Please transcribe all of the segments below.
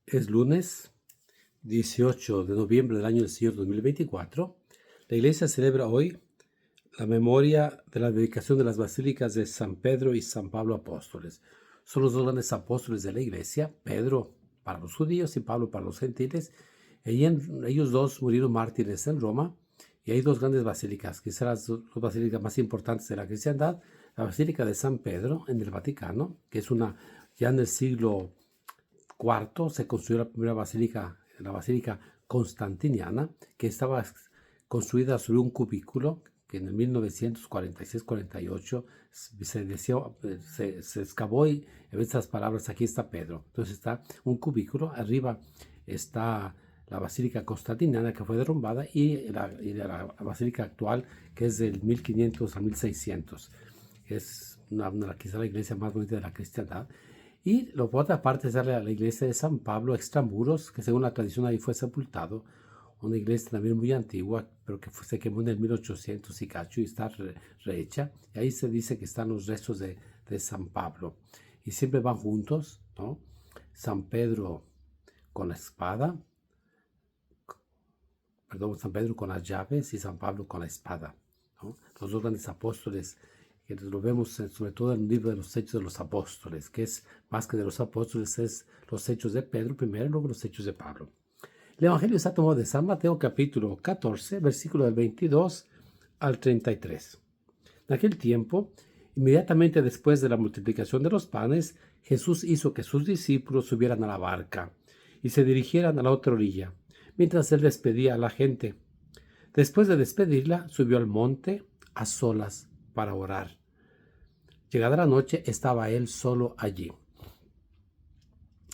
Es lunes 18 de noviembre del año del Señor 2024. La iglesia celebra hoy la memoria de la dedicación de las basílicas de San Pedro y San Pablo apóstoles. Son los dos grandes apóstoles de la iglesia, Pedro para los judíos y Pablo para los gentiles. Ellos dos murieron mártires en Roma y hay dos grandes basílicas, quizás las dos basílicas más importantes de la cristiandad. La Basílica de San Pedro en el Vaticano, que es ya en el siglo IV se construyó la primera basílica, la basílica constantiniana, que estaba construida sobre un cubículo que en el 1946-48 se excavó y en estas palabras aquí está Pedro. Entonces está un cubículo, arriba está la basílica constantiniana que fue derrumbada y la basílica actual que es del 1500 a 1600. Es quizá la iglesia más bonita de la cristiandad. Y por otra parte está la iglesia de San Pablo extramuros, que según la tradición ahí fue sepultado, una iglesia también muy antigua, pero que se quemó en el 1800 y cacho y está rehecha. Y ahí se dice que están los restos de San Pablo. Y siempre van juntos, ¿no? San Pedro con la espada, San Pedro con las llaves y San Pablo con la espada, ¿no? Los dos grandes apóstoles, que lo vemos sobre todo en el libro de los Hechos de los Apóstoles, que es más que de los apóstoles, es los Hechos de Pedro primero y luego los Hechos de Pablo. El Evangelio está tomado de San Mateo capítulo 14, versículo del 22 al 33. En aquel tiempo, inmediatamente después de la multiplicación de los panes, Jesús hizo que sus discípulos subieran a la barca y se dirigieran a la otra orilla, mientras él despedía a la gente. Después de despedirla, subió al monte a solas para orar. Llegada la noche, estaba él solo allí.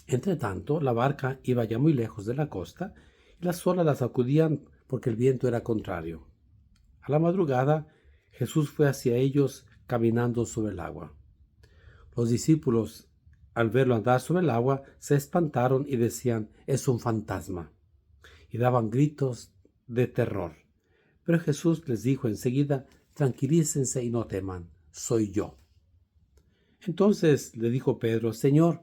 Entretanto, la barca iba ya muy lejos de la costa y las olas la sacudían porque el viento era contrario. A la madrugada, Jesús fue hacia ellos caminando sobre el agua. Los discípulos, al verlo andar sobre el agua, se espantaron y decían, es un fantasma, y daban gritos de terror. Pero Jesús les dijo enseguida, tranquilícense y no teman, soy yo. Entonces le dijo Pedro, Señor,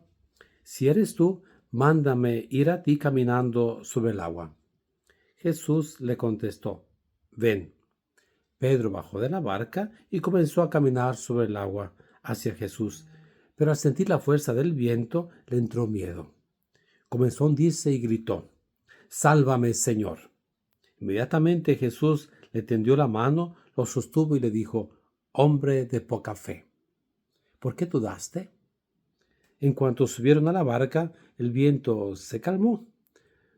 si eres tú, mándame ir a ti caminando sobre el agua. Jesús le contestó, ven. Pedro bajó de la barca y comenzó a caminar sobre el agua hacia Jesús, pero al sentir la fuerza del viento le entró miedo. Comenzó a hundirse y gritó, Sálvame, Señor. Inmediatamente Jesús le tendió la mano, lo sostuvo y le dijo, Hombre de poca fe, ¿por qué dudaste? En cuanto subieron a la barca, el viento se calmó.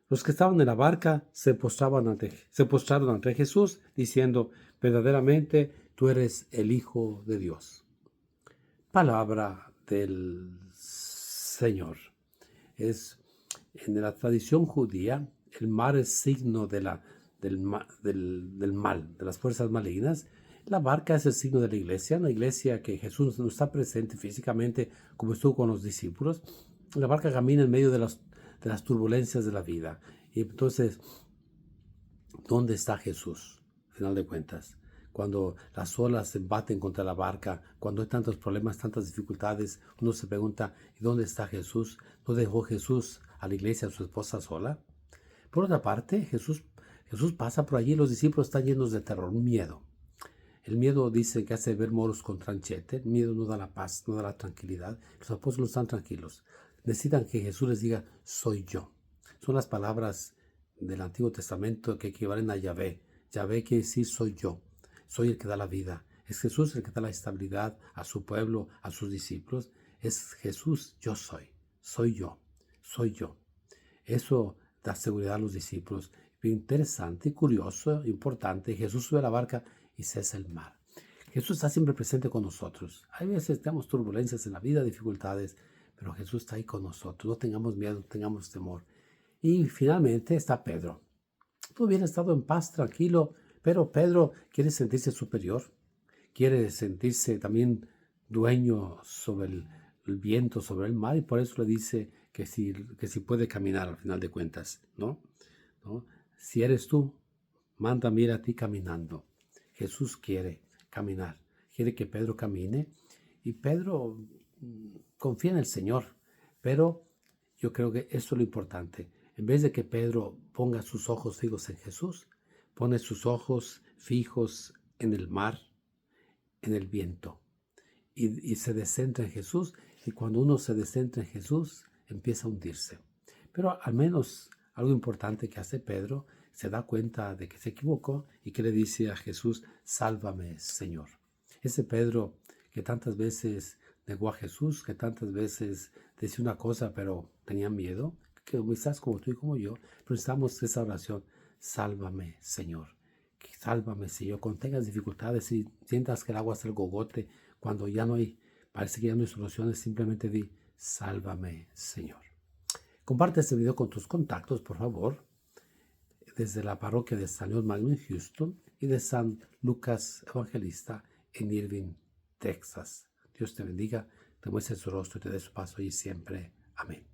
Los que estaban en la barca se postraron ante Jesús, diciendo, verdaderamente tú eres el Hijo de Dios. Palabra del Señor. En la tradición judía, el mar es signo del mal, de las fuerzas malignas. La barca es el signo de la iglesia que Jesús no está presente físicamente como estuvo con los discípulos. La barca camina en medio de las turbulencias de la vida. Y entonces, ¿dónde está Jesús? Al final de cuentas, cuando las olas se baten contra la barca, cuando hay tantos problemas, tantas dificultades, uno se pregunta, ¿y dónde está Jesús? ¿No dejó Jesús a la iglesia, a su esposa sola? Por otra parte, Jesús pasa por allí y los discípulos están llenos de terror, miedo. El miedo dice que hace ver moros con tranchete. El miedo no da la paz, no da la tranquilidad. Los apóstoles están tranquilos. Necesitan que Jesús les diga, soy yo. Son las palabras del Antiguo Testamento que equivalen a Yahvé. Yahvé quiere decir soy yo. Soy el que da la vida. Es Jesús el que da la estabilidad a su pueblo, a sus discípulos. Es Jesús, yo soy. Soy yo. Soy yo. Eso da seguridad a los discípulos. Interesante, curioso, importante. Jesús sube a la barca y cesa el mar. Jesús está siempre presente con nosotros. Hay veces tenemos turbulencias en la vida, dificultades, pero Jesús está ahí con nosotros. No tengamos miedo, no tengamos temor. Y finalmente está Pedro. Todo hubiera estado en paz, tranquilo, pero Pedro quiere sentirse superior, quiere sentirse también dueño sobre el viento, sobre el mar, y por eso le dice que si puede caminar al final de cuentas, ¿no? Si eres tú, mándame ir a ti caminando. Jesús quiere caminar, quiere que Pedro camine, y Pedro confía en el Señor, pero yo creo que eso es lo importante. En vez de que Pedro ponga sus ojos fijos en Jesús, pone sus ojos fijos en el mar, en el viento, y se descentra en Jesús. Y cuando uno se descentra en Jesús, empieza a hundirse. Pero al menos algo importante que hace Pedro, se da cuenta de que se equivocó y que le dice a Jesús: sálvame, Señor. Ese Pedro que tantas veces negó a Jesús, que tantas veces decía una cosa pero tenía miedo, que quizás como tú y como yo, pero necesitamos esa oración: sálvame, Señor. Sálvame, Señor. Cuando tengas dificultades y sientas que el agua es el gogote, cuando ya no hay, parece que ya no hay soluciones, simplemente di: sálvame, Señor. Comparte este video con tus contactos, por favor, desde la parroquia de San León Magno en Houston y de San Lucas Evangelista en Irving, Texas. Dios te bendiga, te muestre su rostro y te dé su paso y siempre. Amén.